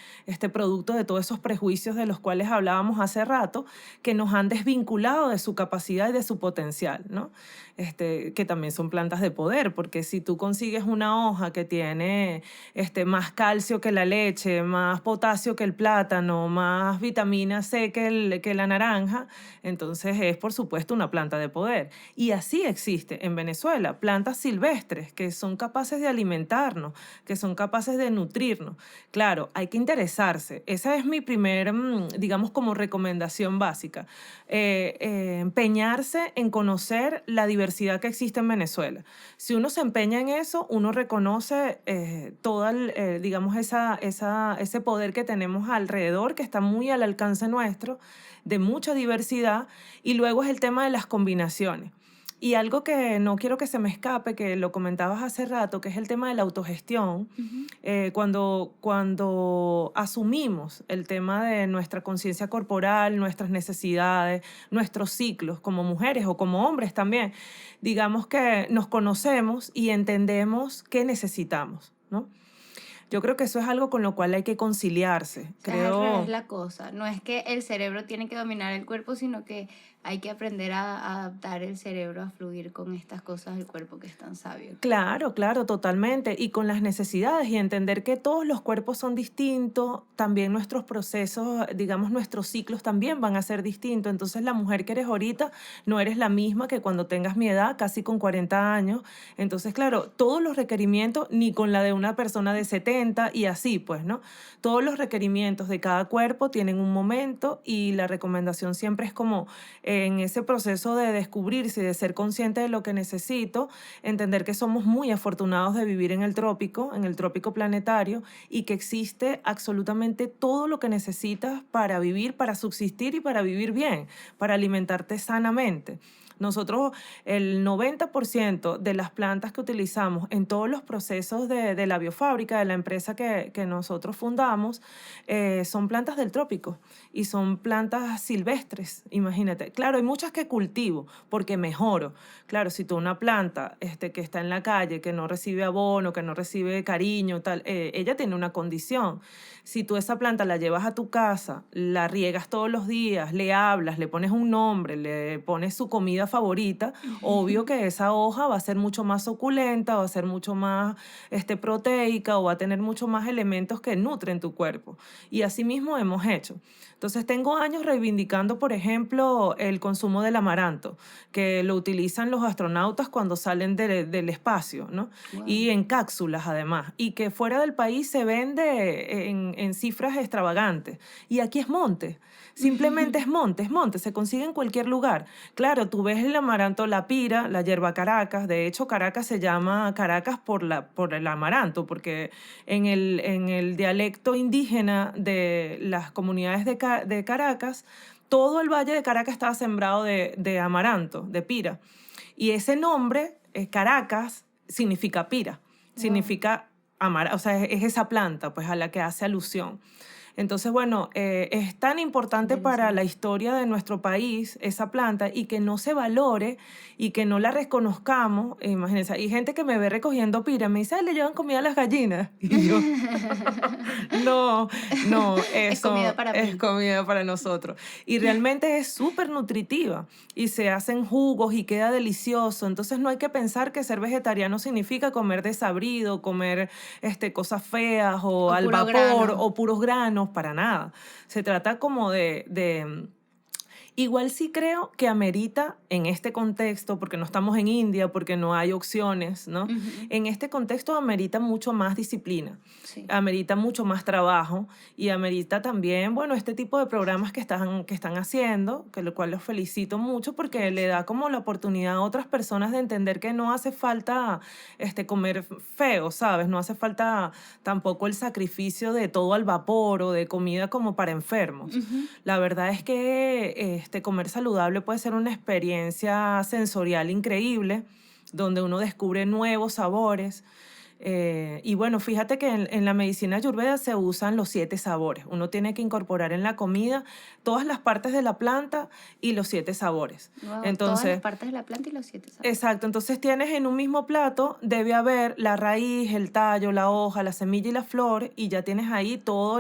producto de todos esos prejuicios de los cuales hablábamos hace rato, que nos han desvinculado de su capacidad y de su potencial, ¿no? Que también son plantas de poder, porque si tú consigues una hoja que tiene más calcio que la leche, más potasio que el plátano, más vitamina C que la naranja, entonces es por supuesto una planta de poder. Y así existe en Venezuela plantas silvestres que son capaces de alimentarnos, que son capaces de nutrirnos. Claro, hay que interesarse. Esa es mi primer, digamos, como recomendación básica. Empeñarse en conocer la diversidad que existe en Venezuela. Si uno se empeña en eso, uno reconoce toda, digamos, ese poder que tenemos alrededor, que está muy al alcance nuestro, de mucha diversidad, y luego es el tema de las combinaciones. Y algo que no quiero que se me escape, que lo comentabas hace rato, que es el tema de la autogestión. Ujú. Cuando asumimos el tema de nuestra conciencia corporal, nuestras necesidades, nuestros ciclos como mujeres o como hombres también, digamos que nos conocemos y entendemos qué necesitamos, ¿no? Yo creo que eso es algo con lo cual hay que conciliarse. O sea, es al revés Creo. la cosa. No es que el cerebro tiene que dominar el cuerpo, sino que hay que aprender a adaptar el cerebro a fluir con estas cosas del cuerpo que es tan sabio. Claro, claro, totalmente. Y con las necesidades y entender que todos los cuerpos son distintos, también nuestros procesos, digamos, nuestros ciclos también van a ser distintos. Entonces, la mujer que eres ahorita no eres la misma que cuando tengas mi edad, casi con 40 años. Entonces, claro, todos los requerimientos, ni con la de una persona de 70 y así, pues, ¿no? Todos los requerimientos de cada cuerpo tienen un momento y la recomendación siempre es como en ese proceso de descubrirse y de ser consciente de lo que necesito, entender que somos muy afortunados de vivir en el trópico planetario, y que existe absolutamente todo lo que necesitas para vivir, para subsistir y para vivir bien, para alimentarte sanamente. Nosotros, el 90% de las plantas que utilizamos en todos los procesos de la biofábrica, de la empresa que nosotros fundamos, son plantas del trópico y son plantas silvestres, imagínate. Claro, hay muchas que cultivo porque mejoro. Claro, si tú una planta que está en la calle, que no recibe abono, que no recibe cariño, tal, ella tiene una condición. Si tú esa planta la llevas a tu casa, la riegas todos los días, le hablas, le pones un nombre, le pones su comida comida favorita, obvio que esa hoja va a ser mucho más suculenta, va a ser mucho más proteica o va a tener mucho más elementos que nutren tu cuerpo. Y así mismo hemos hecho. Entonces tengo años reivindicando, por ejemplo, el consumo del amaranto, que lo utilizan los astronautas cuando salen del espacio, ¿no? Wow. Y en cápsulas además, y que fuera del país se vende en cifras extravagantes. Y aquí es monte, simplemente es monte, se consigue en cualquier lugar. Claro, tú ves el amaranto, la pira, la yerba Caracas, de hecho Caracas se llama Caracas por el amaranto, porque en el dialecto indígena de las comunidades de Caracas, todo el valle de Caracas estaba sembrado de amaranto, de pira. Y ese nombre, Caracas, significa pira, significa o sea, es esa planta pues, a la que hace alusión. Entonces, bueno, es tan importante para la historia de nuestro país esa planta y que no se valore y que no la reconozcamos. Imagínense, hay gente que me ve recogiendo pira, me dice, "Ay, le llevan comida a las gallinas". Y yo, no, Es eso comida para es mí. comida para nosotros. Y realmente es súper nutritiva y se hacen jugos y queda delicioso. Entonces no hay que pensar que ser vegetariano significa comer desabrido, comer cosas feas o al puro vapor grano. o puros granos, para nada. Se trata como igual sí creo que amerita en este contexto, porque no estamos en India, porque no hay opciones, ¿no? Ujú. En este contexto amerita mucho más disciplina, Sí. amerita mucho más trabajo y amerita también, bueno, este tipo de programas que están haciendo, que lo cual los felicito mucho porque le da como la oportunidad a otras personas de entender que no hace falta comer feo, ¿sabes? No hace falta tampoco el sacrificio de todo al vapor o de comida como para enfermos. Ujú. La verdad es que comer saludable puede ser una experiencia sensorial increíble, donde uno descubre nuevos sabores. Y bueno, fíjate que en la medicina ayurveda se usan los 7 sabores. Uno tiene que incorporar en la comida todas las partes de la planta y los 7 sabores. Wow, todas las Entonces, partes de la planta y los 7 sabores. exacto, entonces tienes en un mismo plato, debe haber la raíz, el tallo, la hoja, la semilla y la flor, y ya tienes ahí todo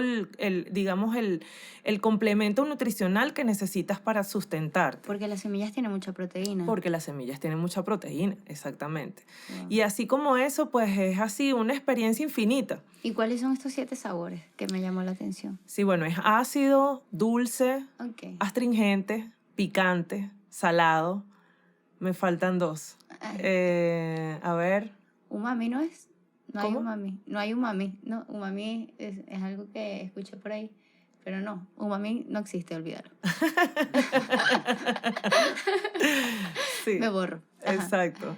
digamos, el complemento nutricional que necesitas para sustentarte. Porque las semillas tienen mucha proteína. Porque las semillas tienen mucha proteína, exactamente. Wow. Y así como eso, pues es así una experiencia infinita. ¿Y cuáles son estos 7 sabores que me llamó la atención? Sí, bueno, es ácido, dulce, Ok. astringente, picante, salado. Me faltan 2. A ver, ¿Umami no es? No hay ¿cómo? umami. No hay umami. No, umami es algo que escuché por ahí. Pero no, umami no existe, olvídalo. Sí, Me borro. Ajá. exacto.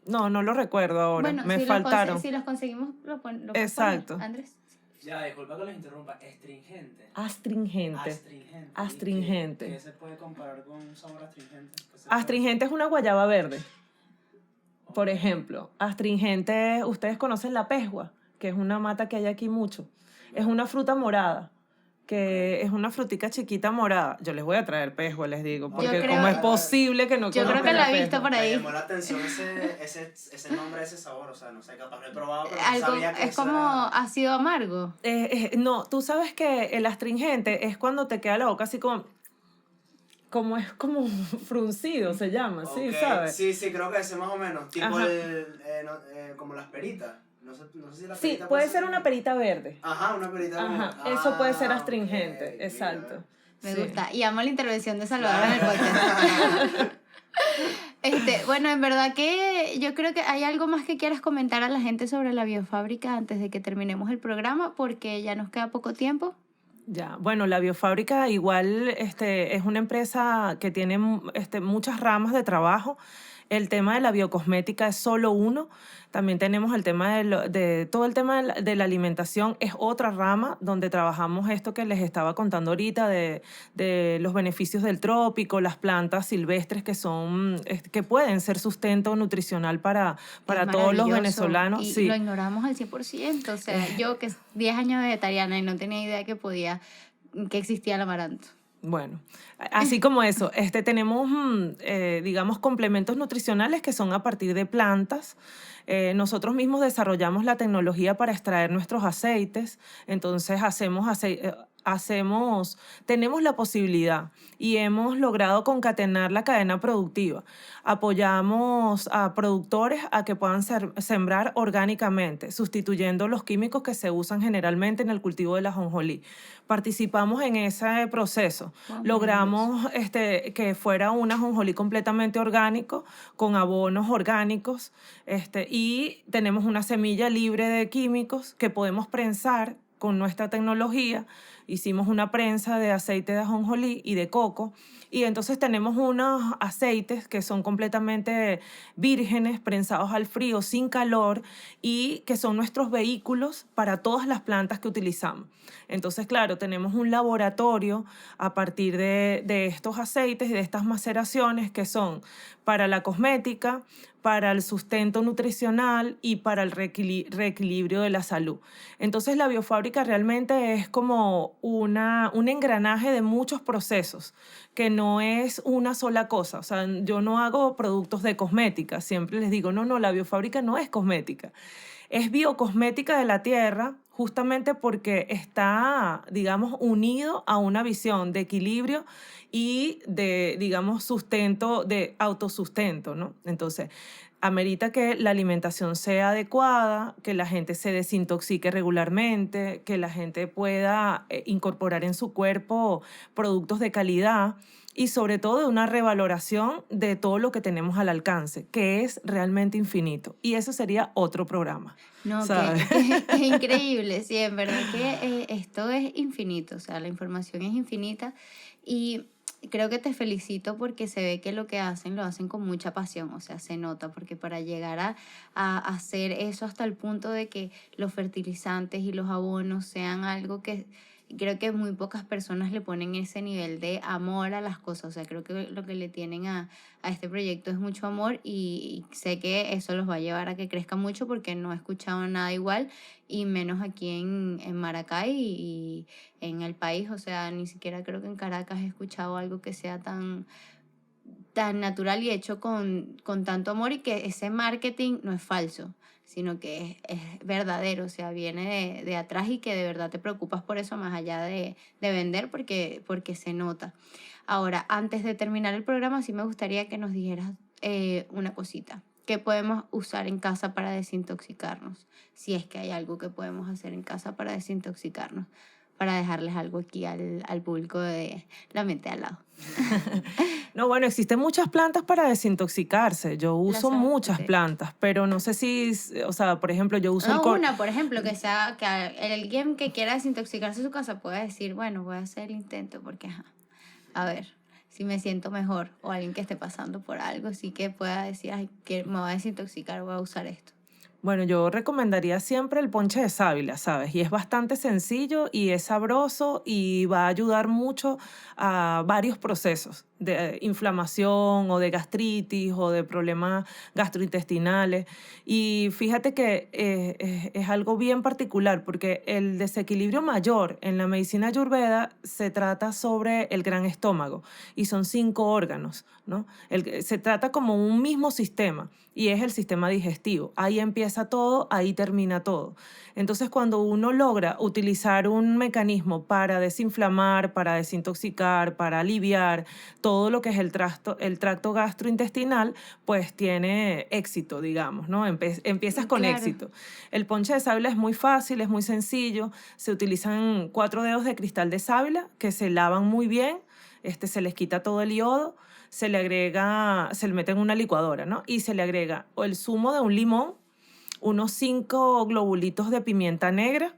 No lo recuerdo ahora. Bueno, Me si faltaron. si los conseguimos, lo puedes Exacto. poner, Andrés. Ya, disculpa que los interrumpa. Astringente. Astringente. Astringente. Astringente. ¿Qué se puede comparar con un sabor astringente? Astringente es una guayaba verde, por ejemplo. Astringente, ustedes conocen la pesgua, que es una mata que hay aquí mucho. Es una fruta morada, que es una frutica chiquita morada. Yo les voy a traer pesgua, les digo, porque creo- ¿cómo es posible que no Yo creo conozcan que la he pesgua? visto por Me ahí. llamó la atención ese nombre, ese sabor. O sea, no sé, capaz lo he probado, pero no Algo, sabía que es eso como era... ácido amargo. No, tú sabes que el astringente es cuando te queda la boca así es como fruncido, se llama, ¿sí? Ok, ¿Sabes? Sí, creo que ese más o menos. Tipo Ajá. como las peritas. No sé si la Sí, perita puede ser una perita verde. Ajá, una perita. Ajá, verde. eso puede ser Ah, astringente, ok, exacto. Me Sí. gusta. Y amo la intervención de Salvador en el podcast. Bueno, en verdad que yo creo que hay algo más que quieras comentar a la gente sobre la biofábrica antes de que terminemos el programa, porque ya nos queda poco tiempo. Ya, bueno, la biofábrica igual es una empresa que tiene muchas ramas de trabajo. El tema de la biocosmética es solo uno. También tenemos el tema de todo el tema de la alimentación, es otra rama donde trabajamos esto que les estaba contando ahorita de los beneficios del trópico, las plantas silvestres que pueden ser sustento nutricional para Es todos los maravilloso. venezolanos. Y Sí. lo ignoramos al 100%. O sea, yo que 10 años vegetariana y no tenía idea que existía el amaranto. Bueno, así como eso, tenemos, digamos, complementos nutricionales que son a partir de plantas. Nosotros mismos desarrollamos la tecnología para extraer nuestros aceites, entonces hacemos tenemos la posibilidad y hemos logrado concatenar la cadena productiva. Apoyamos a productores a que puedan sembrar orgánicamente, sustituyendo los químicos que se usan generalmente en el cultivo de la ajonjolí. Participamos en ese proceso. Logramos que fuera un ajonjolí completamente orgánico, con abonos orgánicos, y tenemos una semilla libre de químicos que podemos prensar con nuestra tecnología. Hicimos una prensa de aceite de ajonjolí y de coco, y entonces tenemos unos aceites que son completamente vírgenes, prensados al frío, sin calor, y que son nuestros vehículos para todas las plantas que utilizamos. Entonces, claro, tenemos un laboratorio a partir de estos aceites y de estas maceraciones que son para la cosmética, para el sustento nutricional y para el reequilibrio de la salud. Entonces, la biofábrica realmente es como un engranaje de muchos procesos, que no es una sola cosa. O sea, yo no hago productos de cosmética. Siempre les digo, no, la biofábrica no es cosmética. Es biocosmética de la tierra, justamente porque está, digamos, unido a una visión de equilibrio y de, digamos, sustento, de autosustento, ¿no? Entonces, amerita que la alimentación sea adecuada, que la gente se desintoxique regularmente, que la gente pueda incorporar en su cuerpo productos de calidad y sobre todo de una revaloración de todo lo que tenemos al alcance, que es realmente infinito. Y eso sería otro programa. No, ¿sabes? que increíble, sí, en verdad que esto es infinito, o sea, la información es infinita y creo que te felicito porque se ve que lo que hacen lo hacen con mucha pasión, o sea, se nota, porque para llegar a hacer eso hasta el punto de que los fertilizantes y los abonos sean algo que creo que muy pocas personas le ponen ese nivel de amor a las cosas, o sea, creo que lo que le tienen a este proyecto es mucho amor y sé que eso los va a llevar a que crezca mucho porque no he escuchado nada igual y menos aquí en Maracay y en el país, o sea, ni siquiera creo que en Caracas he escuchado algo que sea tan natural y hecho con tanto amor y que ese marketing no es falso, sino que es verdadero, o sea, viene de atrás y que de verdad te preocupas por eso más allá de vender porque se nota. Ahora, antes de terminar el programa, sí me gustaría que nos dijeras una cosita. ¿Qué podemos usar en casa para desintoxicarnos? Si es que hay algo que podemos hacer en casa para desintoxicarnos, para dejarles algo aquí al público de La Mente al Lado. No, bueno, existen muchas plantas para desintoxicarse. Yo uso Las muchas okay. plantas, pero no sé si, o sea, por ejemplo, yo uso una, por ejemplo, que alguien que quiera desintoxicarse su casa pueda decir, bueno, voy a hacer el intento porque, a ver, si me siento mejor, o alguien que esté pasando por algo, sí que pueda decir, ay, que me voy a desintoxicar, voy a usar esto. Bueno, yo recomendaría siempre el ponche de sábila, ¿sabes? Y es bastante sencillo y es sabroso y va a ayudar mucho a varios procesos de inflamación o de gastritis o de problemas gastrointestinales. Y fíjate que es algo bien particular porque el desequilibrio mayor en la medicina ayurveda se trata sobre el gran estómago y son 5 órganos, ¿no? Se trata como un mismo sistema y es el sistema digestivo. Ahí empieza todo, ahí termina todo. Entonces, cuando uno logra utilizar un mecanismo para desinflamar, para desintoxicar, para aliviar todo lo que es el tracto gastrointestinal, pues tiene éxito, digamos, ¿no? Empiezas con Claro. éxito. El ponche de sábila es muy fácil, es muy sencillo. Se utilizan 4 dedos de cristal de sábila que se lavan muy bien. Se les quita todo el yodo. Se le mete en una licuadora, ¿no? Y se le agrega el zumo de un limón, unos 5 globulitos de pimienta negra,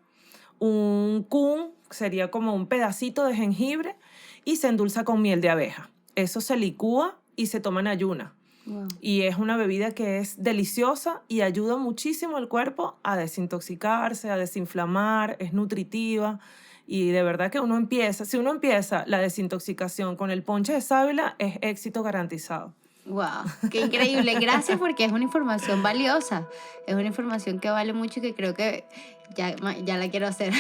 un kun, sería como un pedacito de jengibre, y se endulza con miel de abeja. Eso se licúa y se toma en ayuna. Wow. Y es una bebida que es deliciosa y ayuda muchísimo al cuerpo a desintoxicarse, a desinflamar, es nutritiva. Y de verdad que si uno empieza la desintoxicación con el ponche de sábila, es éxito garantizado. Wow, qué increíble. Gracias porque es una información valiosa. Es una información que vale mucho y que creo que ya la quiero hacer.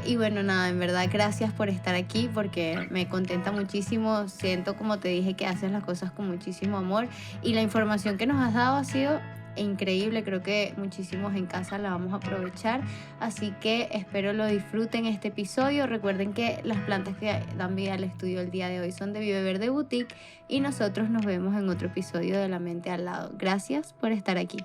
Y bueno, nada, en verdad, gracias por estar aquí porque me contenta muchísimo. Siento, como te dije, que haces las cosas con muchísimo amor y la información que nos has dado ha sido increíble, creo que muchísimos en casa la vamos a aprovechar, así que espero lo disfruten este episodio. Recuerden que las plantas que dan vida al estudio el día de hoy son de Vive Verde Boutique y nosotros nos vemos en otro episodio de La Mente al Lado. Gracias por estar aquí.